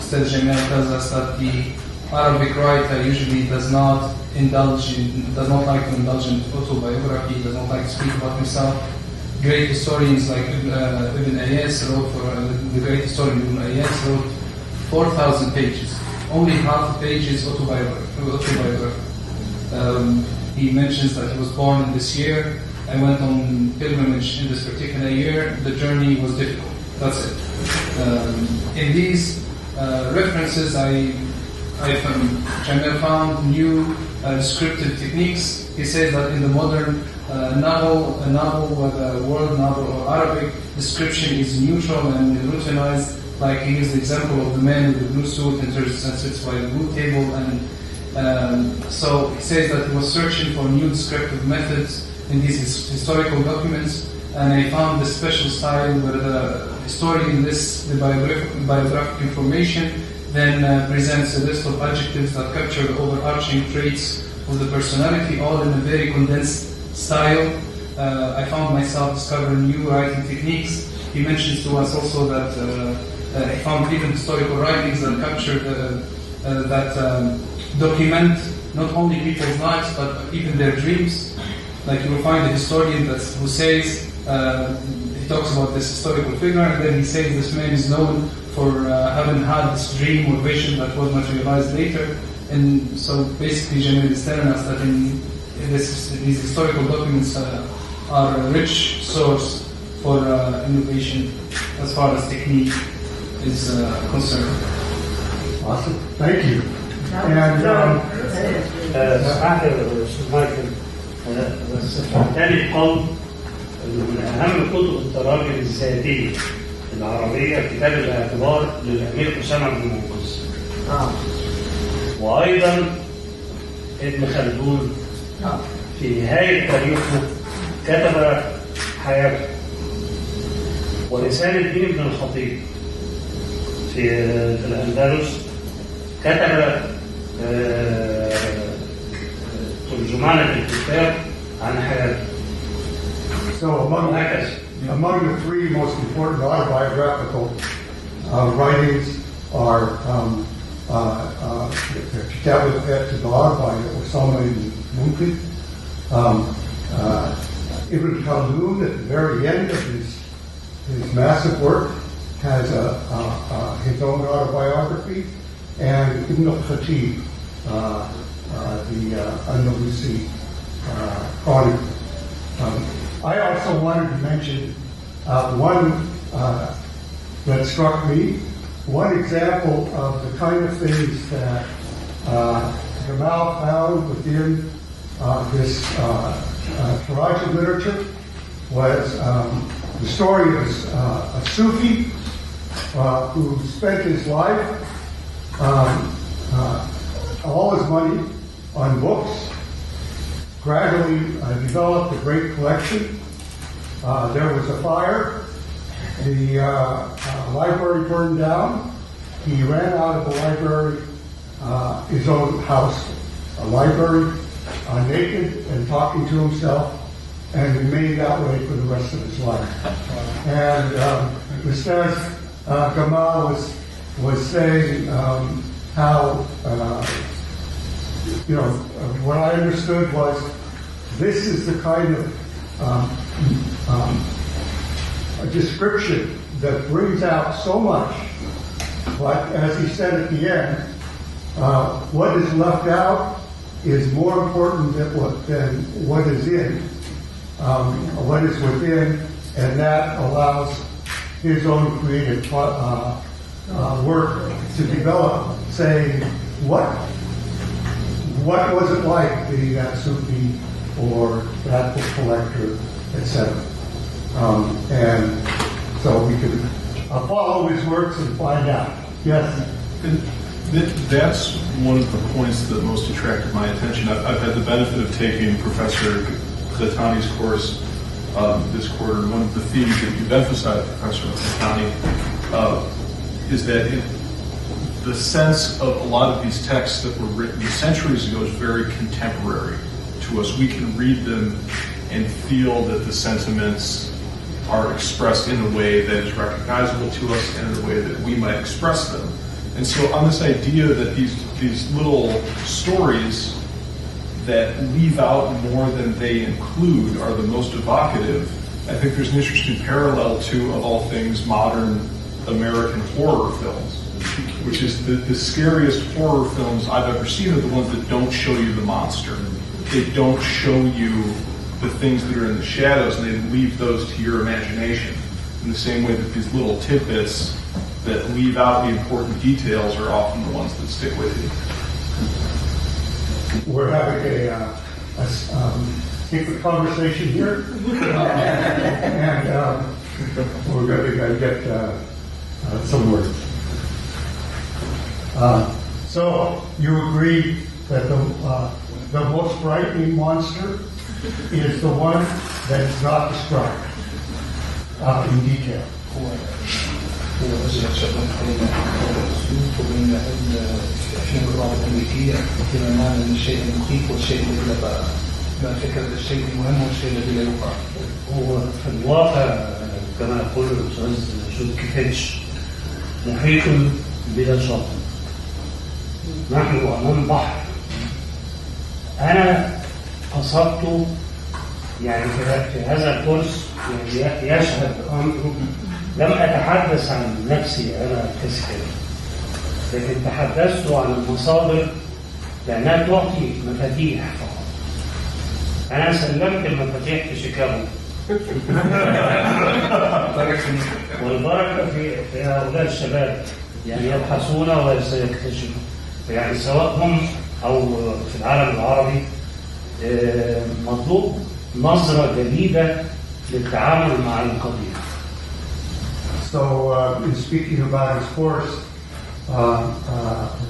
Ustad Jamil tells us that the Arabic writer usually does not like to indulge in autobiography, does not like to speak about himself. Great historians like Ibn Ayas wrote the great historian Ibn Ayas wrote 4,000 pages. Only half the page is autobiography. He mentions that he was born in this year. I went on pilgrimage in this particular year. The journey was difficult. That's it. In these references, Jamil found new descriptive techniques. He says that in the modern novel, whether world novel or Arabic, description is neutral and routinized. Like he gives the example of the man with the blue suit and sits by the blue table, and so he says that he was searching for new descriptive methods in these historical documents, and I found this special style where the historian lists the biographic information, then presents a list of adjectives that capture the overarching traits of the personality, all in a very condensed style. I found myself discovering new writing techniques. He mentions to us also that he found even historical writings that capture document not only people's lives but even their dreams. Like you will find a historian who says, he talks about this historical figure, and then he says this man is known for having had this dream or vision that was materialized later. And so basically Jamil is telling us that these historical documents are a rich source for innovation as far as technique is concerned. Awesome. Thank you. And اسمح لي يا استاذ مايكل، بس فهمتني قول من اهم كتب التراجم الذاتيه العربيه كتاب الاعتبار للامير اسامه بن منقذ. وايضا ابن خلدون في نهايه تاريخه كتب حياته. ولسان الدين ابن الخطيب في الأندلس كتب ترجمان الكتاب عن حياته. So among the three most important autobiographical writings are Kitab al-Adab by Osama ibn Munqidh. Ibn Khaldun, at the very end of his massive work, has his own autobiography, and Ibn al-Khatib, the Andalusi chronicle. I also wanted to mention one that struck me, one example of the kind of things that Gamal found within this Taraji literature was the story of a Sufi who spent his life, all his money on books, gradually developed a great collection. There was a fire. The library burned down. He ran out of the library, his own house, a library, naked and talking to himself, and remained that way for the rest of his life. And Ustaz Gamal was saying how, what I understood was this is the kind of a description that brings out so much, but as he said at the end, what is left out is more important than what is in, what is within, and that allows his own creative work to develop, saying, what was it like being that Sufi or that book collector, etc. And so we can follow his works and find out. Yes? That's one of the points that most attracted my attention. I've had the benefit of taking Professor Ghitany's course this quarter, and one of the themes that you've emphasized, Professor Ghitany, is that the sense of a lot of these texts that were written centuries ago is very contemporary to us. We can read them and feel that the sentiments are expressed in a way that is recognizable to us and in a way that we might express them. And so on this idea that these little stories that leave out more than they include are the most evocative, I think there's an interesting parallel to, of all things, modern American horror films, which is the scariest horror films I've ever seen are the ones that don't show you the monster. They don't show you the things that are in the shadows, and they leave those to your imagination. In the same way that these little tidbits that leave out the important details are often the ones that stick with you. We're having a secret conversation here, and we're going to get some words. So you agree that the most frightening monster is the one that is not described in detail. هو أجل شغل بين الأسلوب وبين الأفلام الرعب الأمريكية فيما معنى أن الشيء المخيف والشيء الذي لا فكرة الشيء المهم والشيء الذي لا يقع. هو في الواقع كما يقول الأستاذ جود كيتش محيط بلا شاطئ. نحن أمام بحر. أنا قصدت يعني في هذا الكورس يعني يشهد أمره. لم أتحدث عن نفسي أنا كسكري، لكن تحدثت عن المصادر لأنها تعطي مفاتيح فقط. أنا سلمت المفاتيح في شيكاغو والبركة في هؤلاء الشباب يعني يبحثون وسيكتشفون، يعني سواء هم أو في العالم العربي مطلوب نظرة جديدة للتعامل مع القضية. So, in speaking about his course,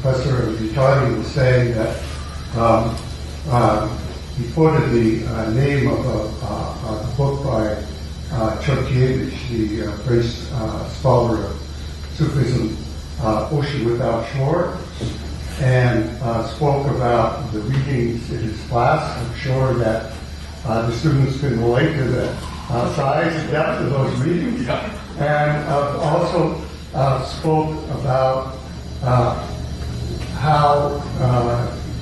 Professor Ghitany was saying that he quoted the name of a book by Choreographers, the French scholar of Sufism, Ocean Without Shore, and spoke about the readings in his class. I'm sure that the students can relate to the size and depth of those readings. Yeah. And also spoke about how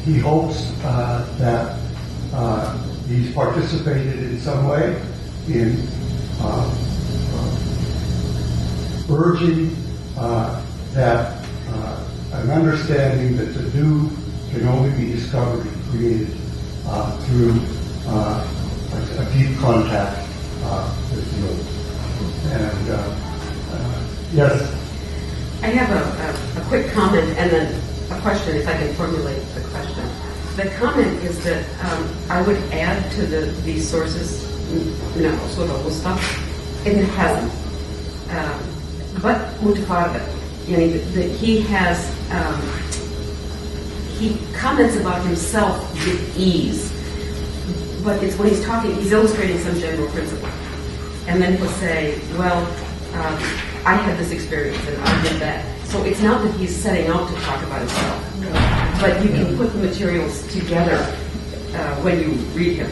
he hopes that he's participated in some way in urging that an understanding that the new can only be discovered and created through a deep contact with the old. And yes. I have a quick comment and then a question, if I can formulate the question. The comment is that I would add to these sources, sort of stuff, Ibn Hazm, but mutafarrid. That he has, he comments about himself with ease, but it's when he's talking, he's illustrating some general principle. And then he'll say, well, I had this experience and I did that. So it's not that he's setting out to talk about himself, but you can put the materials together when you read him.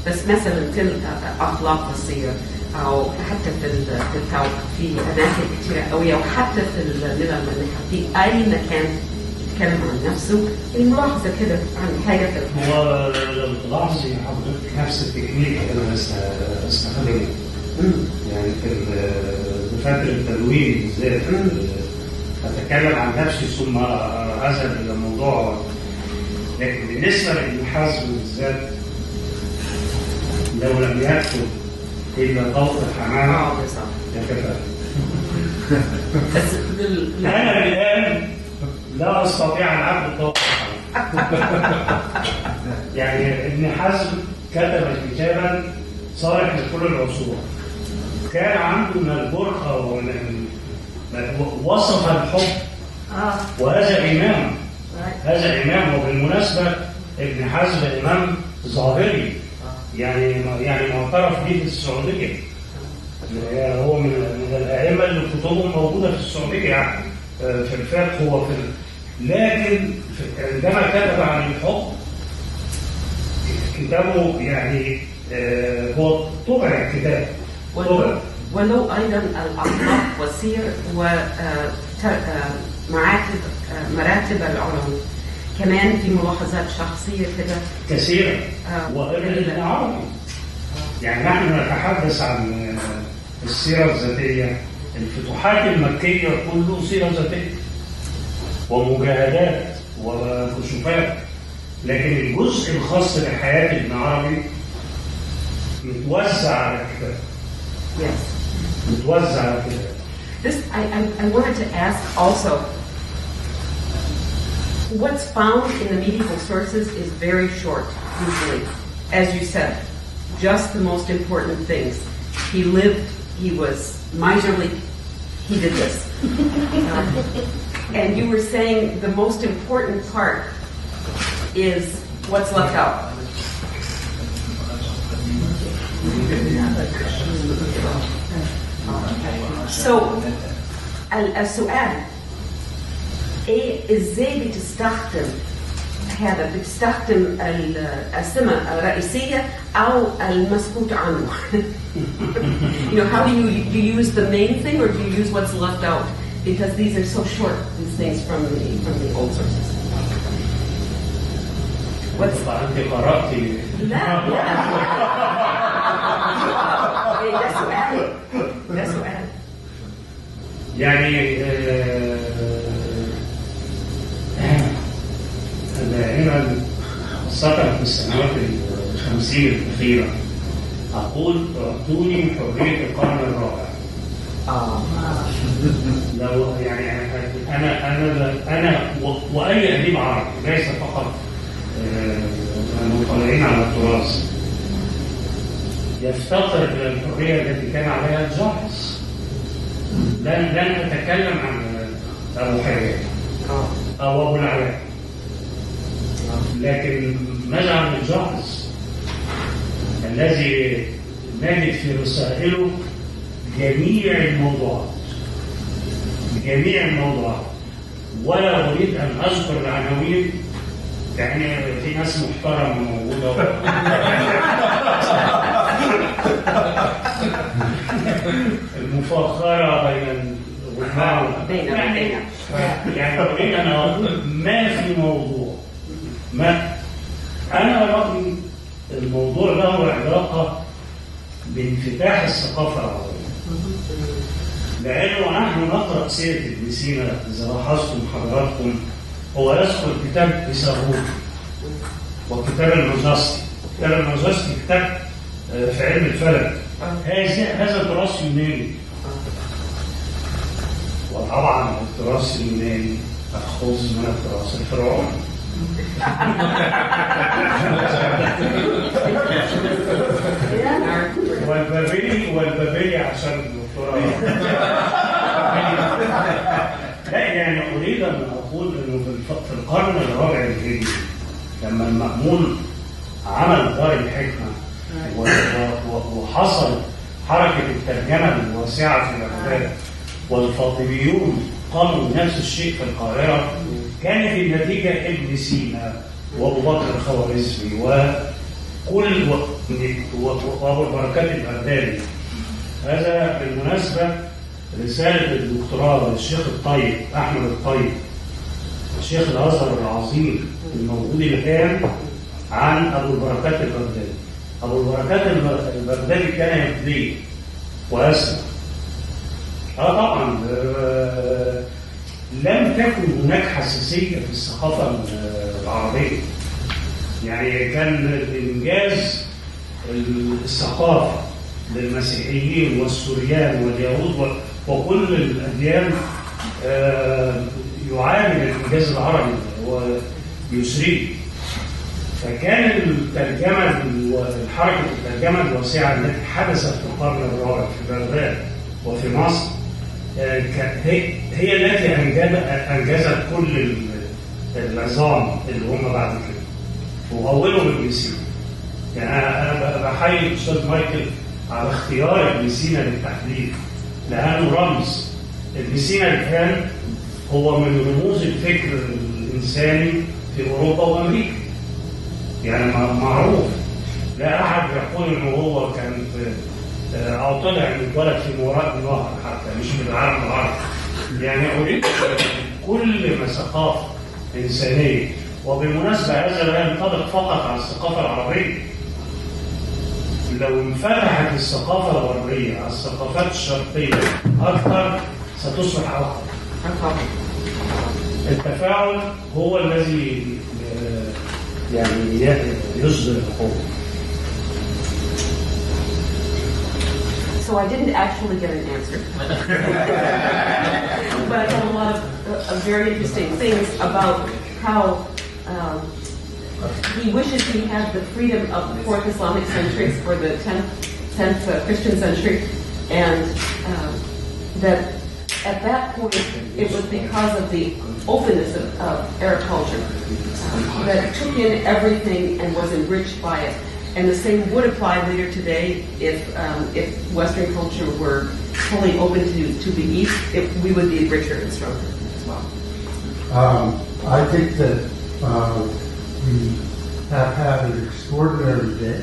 بس مثلا في الأخلاق السير أو حتى في أماكن كثيرة قوية وحتى في الملل في أي مكان يتكلم عن نفسه يعني ملاحظة كده عن حاجة هو لو تلاحظي حضرتك نفس التكنيك أنا استخدمه يعني في فترة التدوين بالذات أتكلم عن نفسي ثم أذهب إلى الموضوع. لكن بالنسبة لابن حزم بالذات لو لم يكتب إلا ضوء الحمامة لكفى. أنا الآن لا أستطيع أن أعبد ضوء الحمامة. يعني ابن حزم كتب كتابا صالح لكل العصور. كان عنده من الجرأة وصف الحب وهذا إمام. هذا إمام. وبالمناسبة ابن حزم إمام ظاهري يعني معترف به في السعودية. هو من الأئمة اللي كتبهم موجودة في السعودية يعني. في الفقه لكن عندما كتب عن الحكم كتابه يعني هو طبع الكتاب ولو أيضا الأخلاق والسير مراتب العلوم كمان في ملاحظات شخصية كده كثيرة وإبن عربي. يعني نحن نتحدث عن السيرة الذاتية، الفتوحات المكية كله سيرة ذاتية ومجاهدات وكشوفات، لكن الجزء الخاص بحياة ابن عربي متوزع على الكتاب. Yes. متوزع على الكتاب. This I wanted to ask also. What's found in the medieval sources is very short, usually, as you said, just the most important things. He lived. He was miserly. He did this. And you were saying the most important part is what's left out. So, السؤال ازاي بتستخدم السمة الرئيسية أو المسكوت عنه. How do you use the main thing or do you use what's left out? Because these are so short, these things from the old sources. أنت قرأتي؟ لا ده سؤال. يعني دائما خاصة في السنوات 50 الأخيرة أقول أعطوني حرية القرن الرابع. لو يعني أنا وأي أديب عربي ليس فقط المطلعين على التراث يفتقر إلى الحرية التي كان عليها الجاحظ. لن أتكلم عن أبو حيان أو أبو العلاء، لكن ماذا عن الجاحظ الذي نجد في رسائله جميع الموضوعات ولا أريد أن أذكر العناوين، يعني في ناس محترمة موجودة المفاخرة بين يعني أريد أن أقول ما في موضوع أنا رأيي الموضوع له علاقة بانفتاح الثقافة العربية، لأنه نحن نقرأ سيرة ابن سينا إذا لاحظتم حضراتكم هو يذكر كتاب بيساروت وكتاب المجاستي كتاب في علم الفلك. هذا تراث يوناني، وطبعا التراث اليوناني مأخوذ من التراث الفرعوني. والبابلي عشان الدكتوراه. لا يعني أريد أن أقول أنه في القرن الرابع الهجري لما المأمون عمل دار الحكمة وحصل حركة الترجمة الواسعة في بغداد والفاطميون قاموا بنفس الشيء في القاهرة، كانت النتيجة ابن سينا وأبو بكر الخوارزمي وأبو البركات البغدادي. هذا بالمناسبة رسالة الدكتوراه للشيخ الطيب أحمد الطيب شيخ الأزهر العظيم الموجود الآن عن أبو البركات البغدادي. أبو البركات البغدادي كان يبدي ويسمع. طبعا لم تكن هناك حساسية في الثقافة العربية، يعني كان إنجاز الثقافة للمسيحيين والسوريان واليهود وكل الأديان يعامل الإنجاز العربي ويسريه. فكان الترجمة حركة الترجمة الواسعة التي حدثت في القرن الرابع في بغداد وفي مصر هي التي أنجزت كل العظام اللي هم بعد كده وأولهم ابن سينا. يعني أنا بحيي الأستاذ مايكل على اختيار ابن سينا للتحديد، لأنه رمز. ابن سينا كان هو من رموز الفكر الإنساني في أوروبا وأمريكا. يعني معروف، لا أحد يقول إنه هو كان أو طلع من اتولد في وراء النهر حتى مش من العالم العربي. يعني أريد كل ما ثقافة إنسانية، وبالمناسبة هذا لا ينطبق فقط على الثقافة العربية. لو انفتحت الثقافة الغربية على الثقافات الشرقية أكثر ستصبح أقوى. التفاعل هو الذي يعني يصدر القوة. So I didn't actually get an answer. But I got a lot of very interesting things about how he wishes he had the freedom of the 4th Islamic century for the 10th Christian century, and that at that point it was because of the openness of Arab culture that took in everything and was enriched by it. And the same would apply later today if Western culture were fully open to the East. We would be richer and stronger as well. I think that we have had an extraordinary day.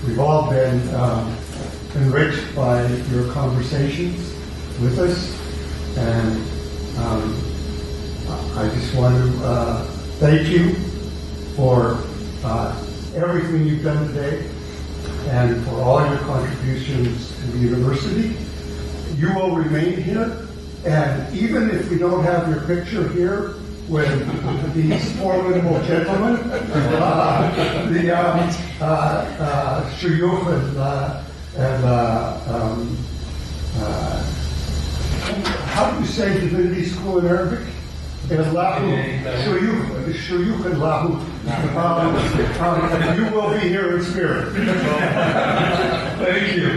We've all been enriched by your conversations with us, and I just want to thank you for everything you've done today and for all your contributions to the university. You will remain here, and even if we don't have your picture here with these formidable gentlemen, the shuyukh and how do you say divinity school in Arabic? Shuyukh and Lahu. You will be here in spirit. Thank you.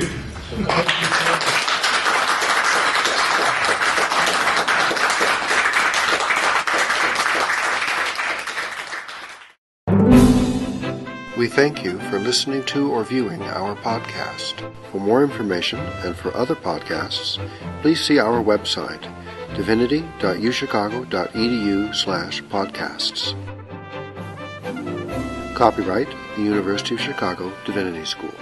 We thank you for listening to or viewing our podcast. For more information and for other podcasts, please see our website, divinity.uchicago.edu/podcasts. Copyright, the University of Chicago Divinity School.